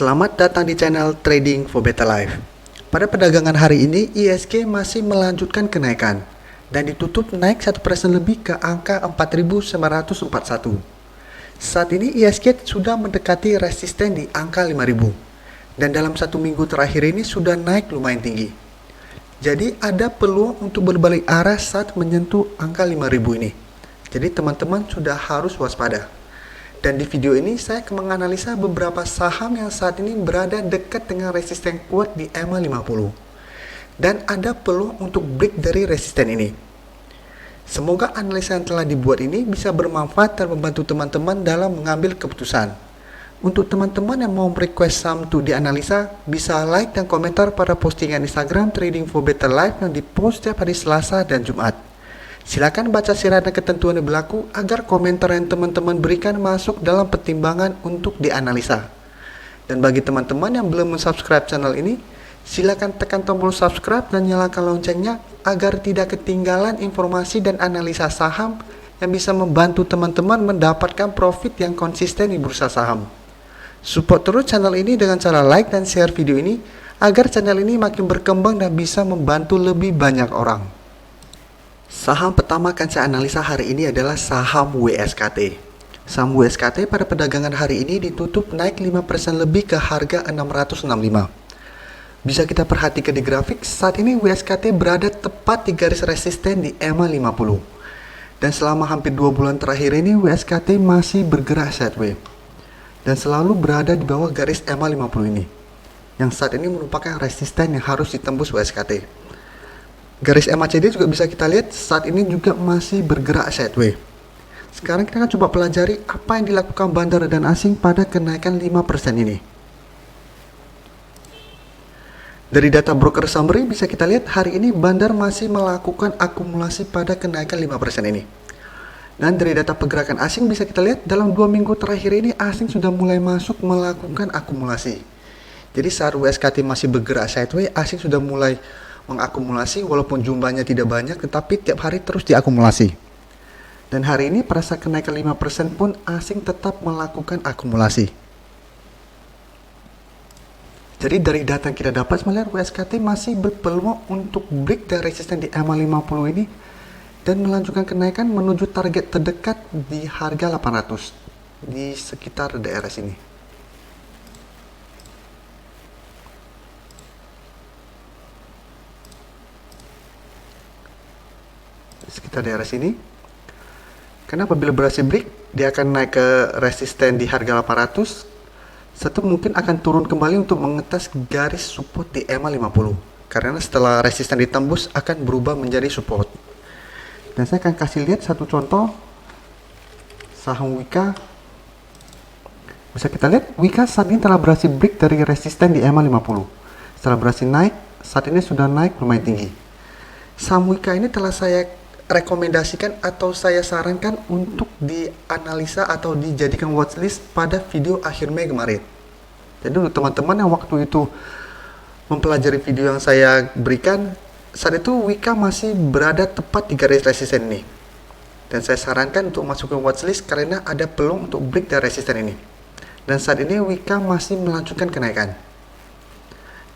Selamat datang di channel Trading for Better Life. Pada perdagangan hari ini, ISG masih melanjutkan kenaikan dan ditutup naik 1% lebih ke angka 4.941. Saat ini ISG sudah mendekati resisten di angka 5.000 dan dalam satu minggu terakhir ini sudah naik lumayan tinggi. Jadi ada peluang untuk berbalik arah saat menyentuh angka 5.000 ini. Jadi teman-teman sudah harus waspada. Dan di video ini saya akan menganalisa beberapa saham yang saat ini berada dekat dengan resisten kuat di EMA 50. Dan ada peluang untuk break dari resisten ini. Semoga analisa yang telah dibuat ini bisa bermanfaat dan membantu teman-teman dalam mengambil keputusan. Untuk teman-teman yang mau request saham untuk dianalisa, bisa like dan komentar pada postingan Instagram Trading for Better Life yang dipost setiap hari Selasa dan Jumat. Silakan baca syarat dan ketentuan yang berlaku agar komentar yang teman-teman berikan masuk dalam pertimbangan untuk dianalisa. Dan bagi teman-teman yang belum subscribe channel ini, silakan tekan tombol subscribe dan nyalakan loncengnya agar tidak ketinggalan informasi dan analisa saham yang bisa membantu teman-teman mendapatkan profit yang konsisten di bursa saham. Support terus channel ini dengan cara like dan share video ini agar channel ini makin berkembang dan bisa membantu lebih banyak orang. Saham pertama akan saya analisa hari ini adalah saham WSKT. Saham WSKT pada perdagangan hari ini ditutup naik 5% lebih ke harga 665. Bisa kita perhatikan di grafik, saat ini WSKT berada tepat di garis resisten di EMA 50. Dan selama hampir 2 bulan terakhir ini WSKT masih bergerak sideways. Dan selalu berada di bawah garis EMA 50 ini. Yang saat ini merupakan resisten yang harus ditembus WSKT. Garis MACD juga bisa kita lihat saat ini juga masih bergerak sideways. Sekarang kita akan coba pelajari apa yang dilakukan bandar dan asing pada kenaikan 5% ini. Dari data broker summary bisa kita lihat hari ini bandar masih melakukan akumulasi pada kenaikan 5% ini. Dan dari data pergerakan asing bisa kita lihat dalam 2 minggu terakhir ini asing sudah mulai masuk melakukan akumulasi. Jadi saat WSKT masih bergerak sideways, asing sudah mulai mengakumulasi walaupun jumlahnya tidak banyak tetapi tiap hari terus diakumulasi. Dan hari ini pada saat kenaikan 5% pun asing tetap melakukan akumulasi. Jadi dari data yang kita dapat melihat WSKT masih berpeluang untuk break dari resisten di EMA 50 ini dan melanjutkan kenaikan menuju target terdekat di harga 800 di sekitar daerah sini. Sekitar daerah sini. Karena apabila berhasil break, dia akan naik ke resisten di harga 800. Satu mungkin akan turun kembali untuk mengetes garis support di EMA 50. Karena setelah resisten ditembus akan berubah menjadi support. Dan saya akan kasih lihat satu contoh saham Wika. Bisa kita lihat Wika saat ini telah berhasil break dari resisten di EMA 50. Setelah berhasil naik, saat ini sudah naik lumayan tinggi. Saham Wika ini telah saya rekomendasikan atau saya sarankan untuk dianalisa atau dijadikan watchlist pada video akhir Mei kemarin. Jadi untuk teman-teman yang waktu itu mempelajari video yang saya berikan, saat itu Wika masih berada tepat di garis resisten ini. Dan saya sarankan untuk masuk ke watchlist karena ada peluang untuk break dari resisten ini. Dan saat ini Wika masih melanjutkan kenaikan.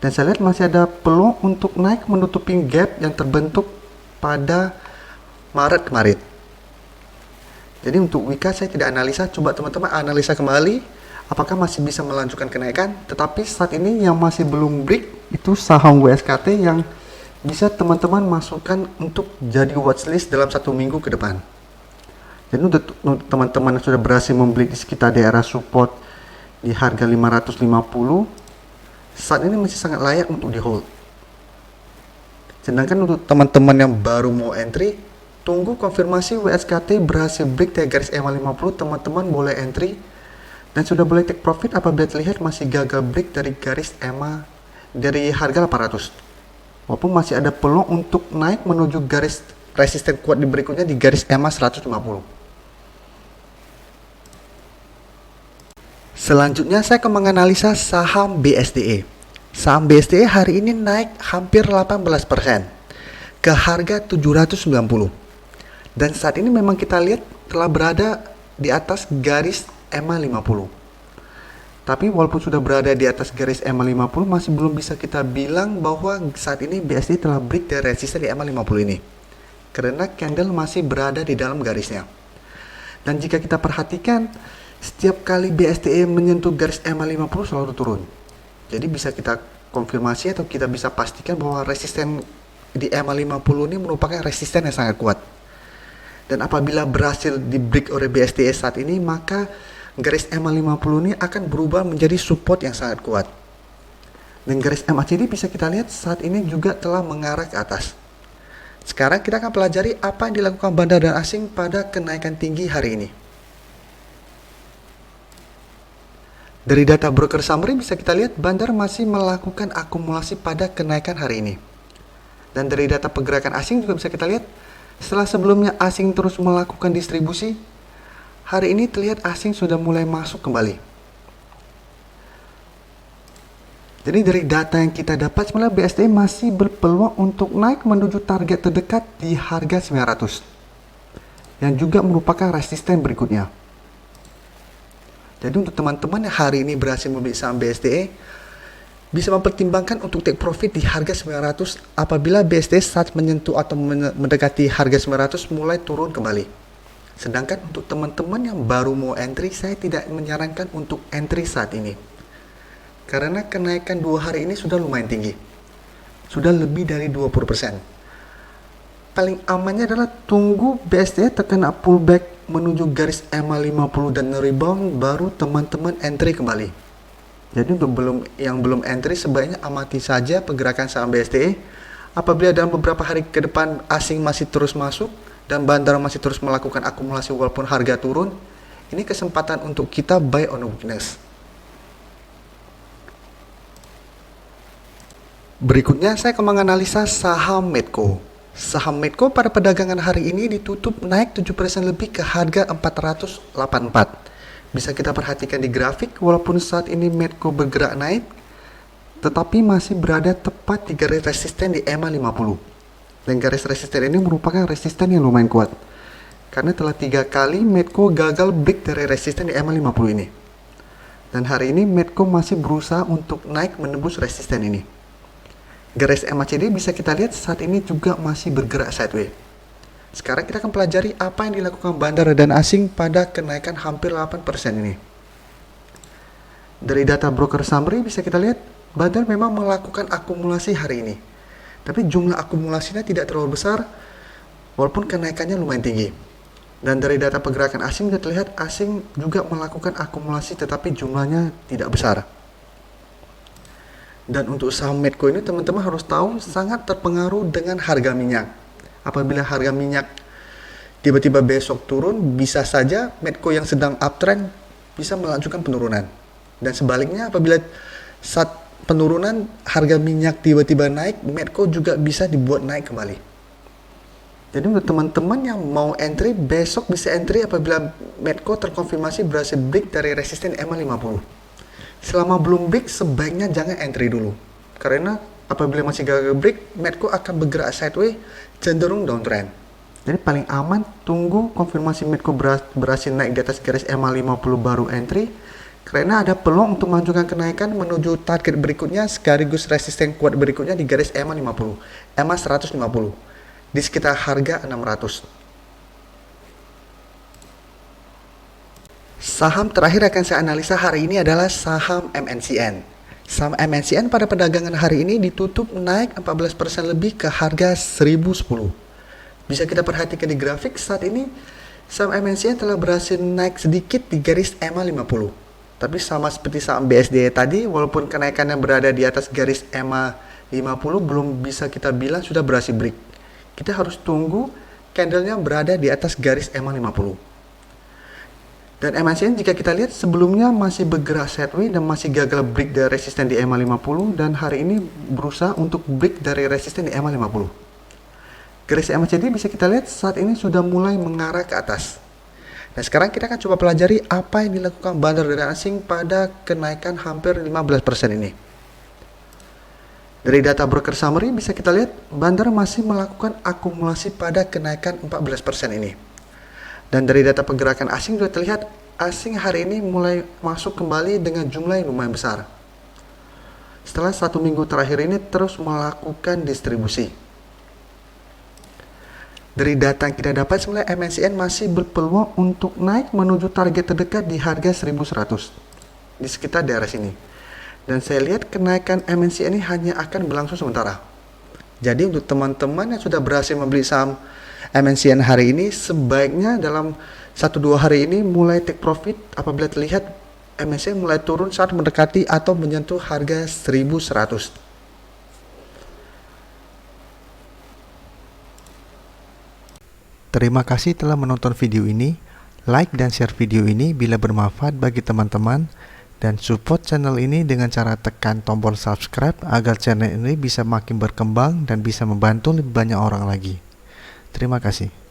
Dan saya lihat masih ada peluang untuk naik menutupi gap yang terbentuk pada Maret kemarin. Jadi untuk Wika saya tidak analisa, coba teman-teman analisa kembali apakah masih bisa melanjutkan kenaikan. Tetapi saat ini yang masih belum break itu saham WSKT yang bisa teman-teman masukkan untuk jadi watchlist dalam 1 minggu ke depan. Jadi untuk teman-teman yang sudah berhasil membeli di sekitar daerah support di harga 550, saat ini masih sangat layak untuk di hold. Sedangkan untuk teman-teman yang baru mau entry, tunggu konfirmasi WSKT berhasil break dari garis EMA 50, teman-teman boleh entry dan sudah boleh take profit apabila terlihat masih gagal break dari garis EMA dari harga 800. Walaupun masih ada peluang untuk naik menuju garis resisten kuat di berikutnya di garis EMA 150. Selanjutnya saya akan menganalisa saham BSDE. Saham BSDE hari ini naik hampir 18% ke harga 790. Dan saat ini memang kita lihat telah berada di atas garis EMA 50. Tapi walaupun sudah berada di atas garis EMA 50, masih belum bisa kita bilang bahwa saat ini BSD telah break dari resisten di EMA 50 ini. Karena candle masih berada di dalam garisnya. Dan jika kita perhatikan, setiap kali BSDE menyentuh garis EMA 50 selalu turun. Jadi bisa kita konfirmasi atau kita bisa pastikan bahwa resisten di EMA 50 ini merupakan resisten yang sangat kuat. Dan apabila berhasil di break oleh BSDE saat ini, maka garis EMA 50 ini akan berubah menjadi support yang sangat kuat. Dan garis MACD bisa kita lihat saat ini juga telah mengarah ke atas. Sekarang kita akan pelajari apa yang dilakukan bandar dan asing pada kenaikan tinggi hari ini. Dari data broker summary bisa kita lihat bandar masih melakukan akumulasi pada kenaikan hari ini. Dan dari data pergerakan asing juga bisa kita lihat, setelah sebelumnya asing terus melakukan distribusi, hari ini terlihat asing sudah mulai masuk kembali. Jadi dari data yang kita dapat, sebenarnya BSD masih berpeluang untuk naik menuju target terdekat di harga 900. Yang juga merupakan resisten berikutnya. Jadi untuk teman-teman yang hari ini berhasil membeli saham BSDE, bisa mempertimbangkan untuk take profit di harga 900 apabila BSD saat menyentuh atau mendekati harga 900 mulai turun kembali. Sedangkan untuk teman-teman yang baru mau entry, saya tidak menyarankan untuk entry saat ini. Karena kenaikan 2 hari ini sudah lumayan tinggi. Sudah lebih dari 20%. Paling amannya adalah tunggu BSD terkena pullback menuju garis EMA 50 dan rebound, baru teman-teman entry kembali. Jadi untuk yang belum entry, sebaiknya amati saja pergerakan saham BSDE. Apabila dalam beberapa hari ke depan asing masih terus masuk dan bandar masih terus melakukan akumulasi walaupun harga turun, ini kesempatan untuk kita buy on weakness. Berikutnya saya akan menganalisa saham Medco. Saham Medco pada perdagangan hari ini ditutup naik 7% lebih ke harga 484. Bisa kita perhatikan di grafik, walaupun saat ini Medco bergerak naik, tetapi masih berada tepat di garis resisten di EMA 50. Dan garis resisten ini merupakan resisten yang lumayan kuat. Karena telah 3 kali Medco gagal break dari resisten di EMA 50 ini. Dan hari ini Medco masih berusaha untuk naik menembus resisten ini. Garis MACD bisa kita lihat saat ini juga masih bergerak sideways. Sekarang kita akan pelajari apa yang dilakukan bandar dan asing pada kenaikan hampir 8% ini. Dari data broker summary bisa kita lihat bandar memang melakukan akumulasi hari ini. Tapi jumlah akumulasinya tidak terlalu besar, walaupun kenaikannya lumayan tinggi. Dan dari data pergerakan asing kita terlihat asing juga melakukan akumulasi, tetapi jumlahnya tidak besar. Dan untuk saham Medco ini teman-teman harus tahu sangat terpengaruh dengan harga minyak. Apabila harga minyak tiba-tiba besok turun, bisa saja Medco yang sedang uptrend bisa melanjutkan penurunan. Dan sebaliknya apabila saat penurunan harga minyak tiba-tiba naik, Medco juga bisa dibuat naik kembali. Jadi untuk teman-teman yang mau entry, besok bisa entry apabila Medco terkonfirmasi berhasil break dari resisten EMA 50. Selama belum break, sebaiknya jangan entry dulu. Karena apabila masih gagal break, Medco akan bergerak sideways, cenderung downtrend. Jadi paling aman, tunggu konfirmasi Medco berhasil naik di atas garis EMA 50 baru entry. Karena ada peluang untuk melanjutkan kenaikan menuju target berikutnya sekaligus resisten kuat berikutnya di garis EMA 50, EMA 150, di sekitar harga 600. Saham terakhir akan saya analisa hari ini adalah saham MNCN. Saham MNCN pada perdagangan hari ini ditutup naik 14% lebih ke harga 1010. Bisa kita perhatikan di grafik saat ini saham MNCN telah berhasil naik sedikit di garis EMA 50. Tapi sama seperti saham BSDE tadi, walaupun kenaikannya berada di atas garis EMA 50, belum bisa kita bilang sudah berhasil break. Kita harus tunggu candlenya berada di atas garis EMA 50. Dan MNCN jika kita lihat sebelumnya masih bergerak sideways dan masih gagal break dari resisten di EMA 50, dan hari ini berusaha untuk break dari resisten di EMA 50. Garis MACD bisa kita lihat saat ini sudah mulai mengarah ke atas. Nah sekarang kita akan coba pelajari apa yang dilakukan bandar dan asing pada kenaikan hampir 15% ini. Dari data broker summary bisa kita lihat bandar masih melakukan akumulasi pada kenaikan 14% ini. Dan dari data pergerakan asing sudah terlihat asing hari ini mulai masuk kembali dengan jumlah yang lumayan besar. Setelah 1 minggu terakhir ini terus melakukan distribusi. Dari data yang kita dapat, sebenarnya MNCN masih berpeluang untuk naik menuju target terdekat di harga 1100 di sekitar daerah sini. Dan saya lihat kenaikan MNCN ini hanya akan berlangsung sementara. Jadi untuk teman-teman yang sudah berhasil membeli saham MNCN hari ini, sebaiknya dalam 1-2 hari ini mulai take profit apabila terlihat MNCN mulai turun saat mendekati atau menyentuh harga 1100. Terima kasih telah menonton video ini. Like dan share video ini bila bermanfaat bagi teman-teman, dan support channel ini dengan cara tekan tombol subscribe agar channel ini bisa makin berkembang dan bisa membantu lebih banyak orang lagi. Terima kasih.